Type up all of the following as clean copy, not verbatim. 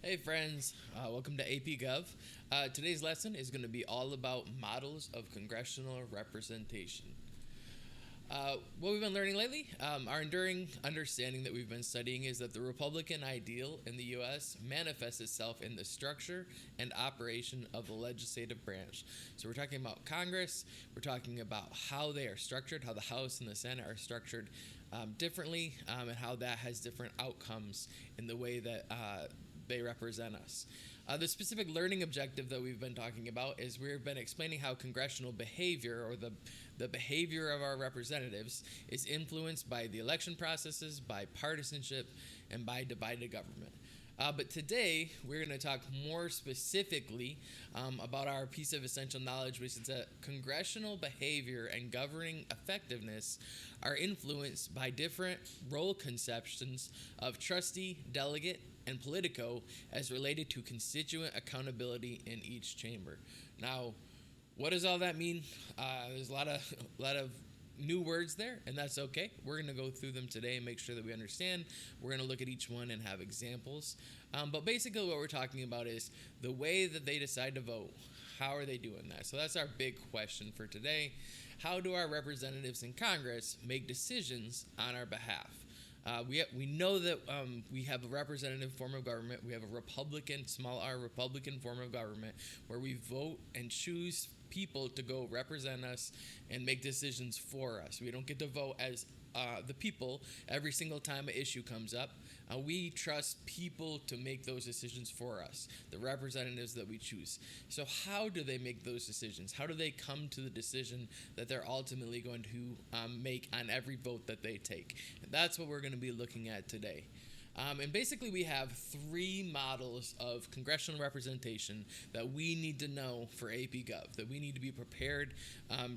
Hey friends, welcome to AP Gov. Today's lesson is going to be all about models of congressional representation. What we've been learning lately, our enduring understanding that we've been studying is that the Republican ideal in the U.S. manifests itself in the structure and operation of the legislative branch. So we're talking about Congress, we're talking about how they are structured, how the House and the Senate are structured differently, and how that has different outcomes in the way that they represent us. The specific learning objective that we've been talking about is we've been explaining how congressional behavior, or the behavior of our representatives, is influenced by the election processes, by partisanship, and by divided government. But today, we're going to talk more specifically about our piece of essential knowledge, which is that congressional behavior and governing effectiveness are influenced by different role conceptions of trustee, delegate, and Politico as related to constituent accountability in each chamber. Now, what does all that mean? There's a lot of new words there, and that's okay. We're going to go through them today and make sure that we understand. We're going to look at each one and have examples. But basically what we're talking about is the way that they decide to vote. How are they doing that? So that's our big question for today. How do our representatives in Congress make decisions on our behalf? We know that we have a representative form of government. We have a Republican, small r Republican form of government, where we vote and choose people to go represent us and make decisions for us. We don't get to vote as the people every single time an issue comes up. We trust people to make those decisions for us, the representatives that we choose. So how do they make those decisions? How do they come to the decision that they're ultimately going to make on every vote that they take? And that's what we're going to be looking at today. And basically, we have three models of congressional representation that we need to know for AP Gov, that we need to be prepared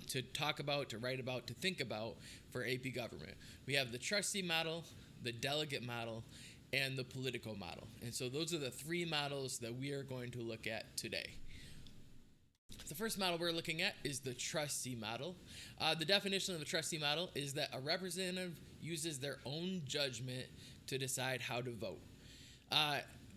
to talk about, to write about, to think about for AP government. We have the trustee model, the delegate model, and the Politico model. And so those are the three models that we are going to look at today. The first model we're looking at is the trustee model. The definition of a trustee model is that a representative uses their own judgment to decide how to vote.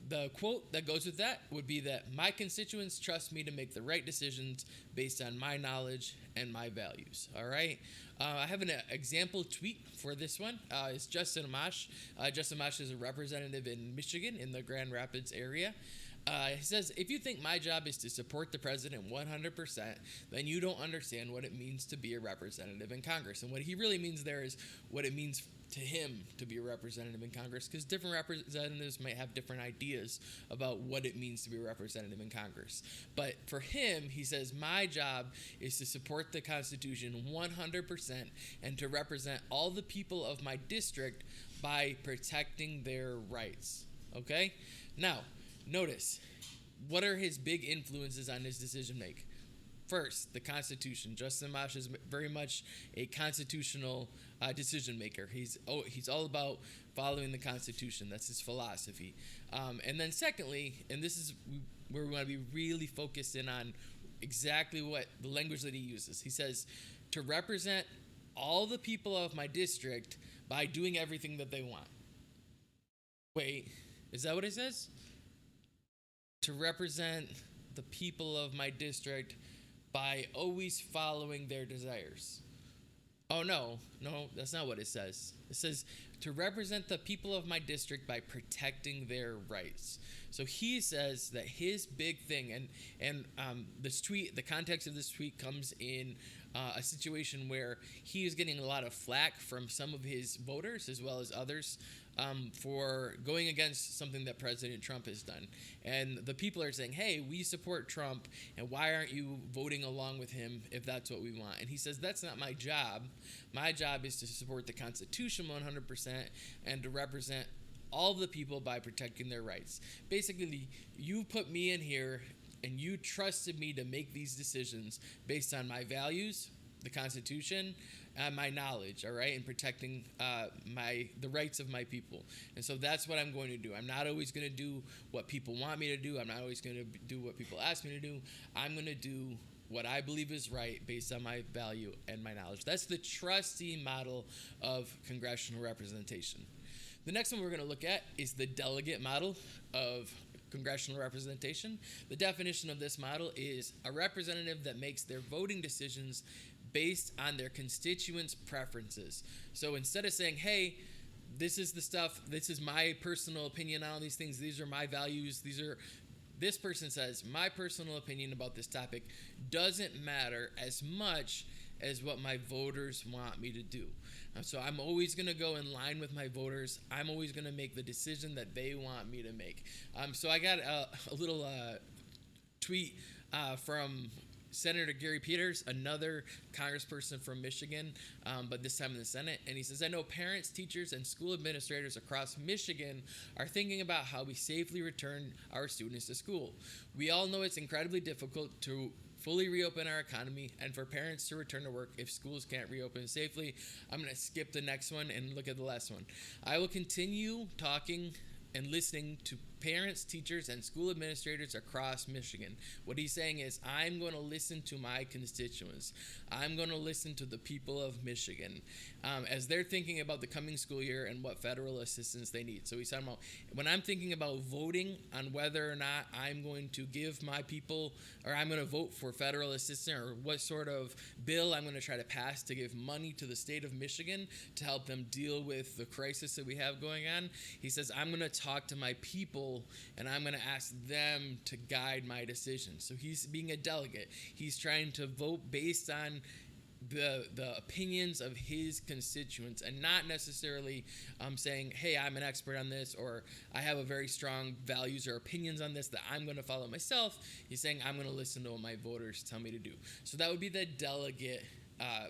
The quote that goes with that would be that my constituents trust me to make the right decisions based on my knowledge and my values. All right. I have an example tweet for this one. It's Justin Amash. Justin Amash is a representative in Michigan in the Grand Rapids area. He says, if you think my job is to support the president 100%, then you don't understand what it means to be a representative in Congress. And what he really means there is what it means to him to be a representative in Congress, because different representatives might have different ideas about what it means to be a representative in Congress. But for him, he says, my job is to support the Constitution 100% and to represent all the people of my district by protecting their rights. Okay? Now, notice, what are his big influences on his decision make? First, the Constitution. Justin Amash is very much a constitutional decision maker. He's all about following the Constitution. That's his philosophy. And then secondly, and this is where we want to be really focused in on exactly what the language that he uses. He says, to represent all the people of my district by doing everything that they want. Wait, is that what it says? To represent the people of my district by always following their desires. Oh, no, that's not what it says. It says to represent the people of my district by protecting their rights. So he says that his big thing, and this tweet, the context of this tweet comes in a situation where he is getting a lot of flack from some of his voters as well as others for going against something that President Trump has done. And the people are saying, hey, we support Trump, and why aren't you voting along with him if that's what we want? And he says, that's not my job. My job is to support the Constitution 100% and to represent all the people by protecting their rights. Basically, you put me in here and you trusted me to make these decisions based on my values, the Constitution, and my knowledge, all right, and protecting the rights of my people. And so that's what I'm going to do. I'm not always going to do what people want me to do. I'm not always going to do what people ask me to do. I'm going to do what I believe is right based on my value and my knowledge. That's the trustee model of congressional representation. The next one we're going to look at is the delegate model of Congressional Representation. The definition of this model is a representative that makes their voting decisions based on their constituents' preferences. So instead of saying, hey, this is the stuff, this is my personal opinion on all these things, these are my values, this person says, my personal opinion about this topic doesn't matter as much as what my voters want me to do. So I'm always going to go in line with my voters. I'm always going to make the decision that they want me to make. So I got a little tweet from Senator Gary Peters, another congressperson from Michigan, but this time in the Senate. And he says, I know parents, teachers, and school administrators across Michigan are thinking about how we safely return our students to school. We all know it's incredibly difficult to fully reopen our economy and for parents to return to work if schools can't reopen safely. I'm going to skip the next one and look at the last one. I will continue talking and listening to parents, teachers, and school administrators across Michigan. What he's saying is, I'm going to listen to my constituents. I'm going to listen to the people of Michigan as they're thinking about the coming school year and what federal assistance they need. So he's talking about, when I'm thinking about voting on whether or not I'm going to give my people, or I'm going to vote for federal assistance, or what sort of bill I'm going to try to pass to give money to the state of Michigan to help them deal with the crisis that we have going on, he says, I'm going to talk to my people and I'm going to ask them to guide my decisions. So he's being a delegate. He's trying to vote based on the opinions of his constituents and not necessarily saying, hey, I'm an expert on this, or I have a very strong values or opinions on this that I'm going to follow myself. He's saying, I'm going to listen to what my voters tell me to do. So that would be the delegate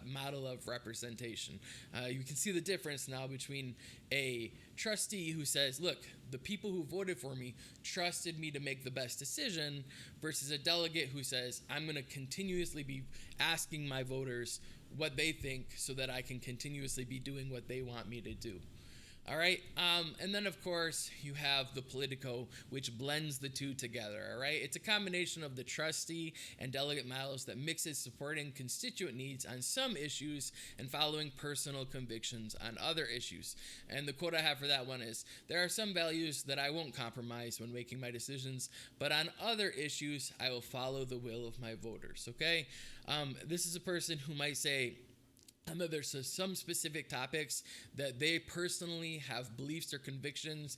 model of representation. You can see the difference now between a trustee who says, look, the people who voted for me trusted me to make the best decision, versus a delegate who says, I'm going to continuously be asking my voters what they think so that I can continuously be doing what they want me to do. All right, and then of course you have the Politico, which blends the two together. All right, it's a combination of the trustee and delegate models that mixes supporting constituent needs on some issues and following personal convictions on other issues. And the quote I have for that one is, there are some values that I won't compromise when making my decisions, but on other issues I will follow the will of my voters. Okay, this is a person who might say, there's some specific topics that they personally have beliefs or convictions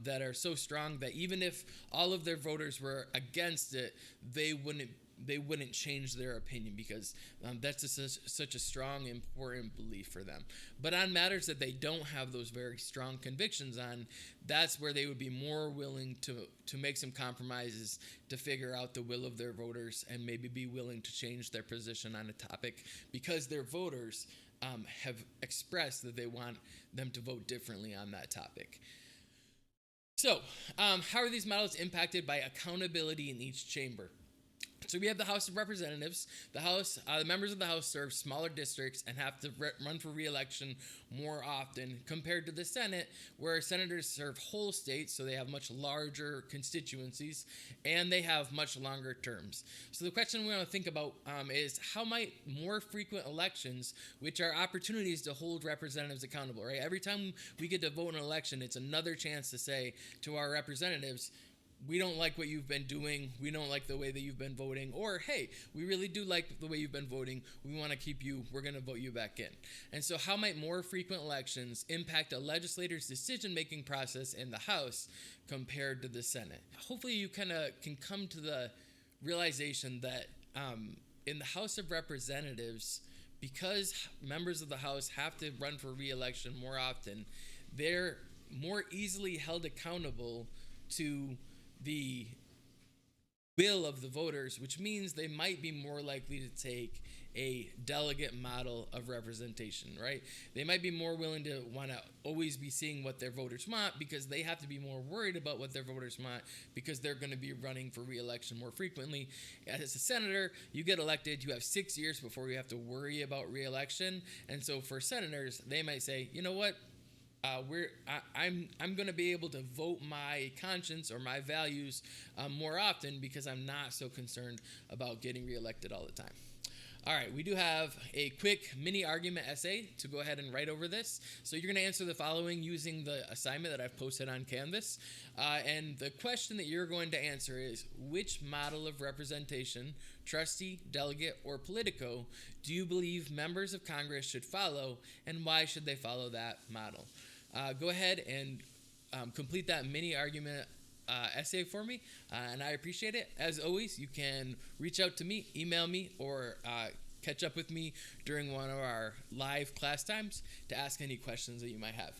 that are so strong that even if all of their voters were against it, they wouldn't change their opinion, because that's just such a strong, important belief for them. But on matters that they don't have those very strong convictions on, that's where they would be more willing to make some compromises to figure out the will of their voters and maybe be willing to change their position on a topic because their voters have expressed that they want them to vote differently on that topic. So, how are these models impacted by accountability in each chamber? So we have the House of Representatives. The members of the House serve smaller districts and have to run for re-election more often compared to the Senate, where senators serve whole states, so they have much larger constituencies, and they have much longer terms. So the question we want to think about is, how might more frequent elections, which are opportunities to hold representatives accountable, right? Every time we get to vote in an election, it's another chance to say to our representatives, we don't like what you've been doing, we don't like the way that you've been voting, or hey, we really do like the way you've been voting, we want to keep you, we're going to vote you back in. And so how might more frequent elections impact a legislator's decision-making process in the House compared to the Senate? Hopefully you kind of can come to the realization that in the House of Representatives, because members of the House have to run for re-election more often, they're more easily held accountable to the will of the voters, which means they might be more likely to take a delegate model of representation, right? They might be more willing to want to always be seeing what their voters want, because they have to be more worried about what their voters want, because they're going to be running for re-election more frequently. As a senator, you get elected, you have 6 years before you have to worry about re-election. And so for senators, they might say, you know what? I'm going to be able to vote my conscience or my values more often, because I'm not so concerned about getting reelected all the time. All right, we do have a quick mini argument essay to go ahead and write over this. So you're going to answer the following using the assignment that I've posted on Canvas. And the question that you're going to answer is, which model of representation, trustee, delegate, or Politico, do you believe members of Congress should follow, and why should they follow that model? Go ahead and complete that mini argument essay for me, and I appreciate it. As always, you can reach out to me, email me, or catch up with me during one of our live class times to ask any questions that you might have.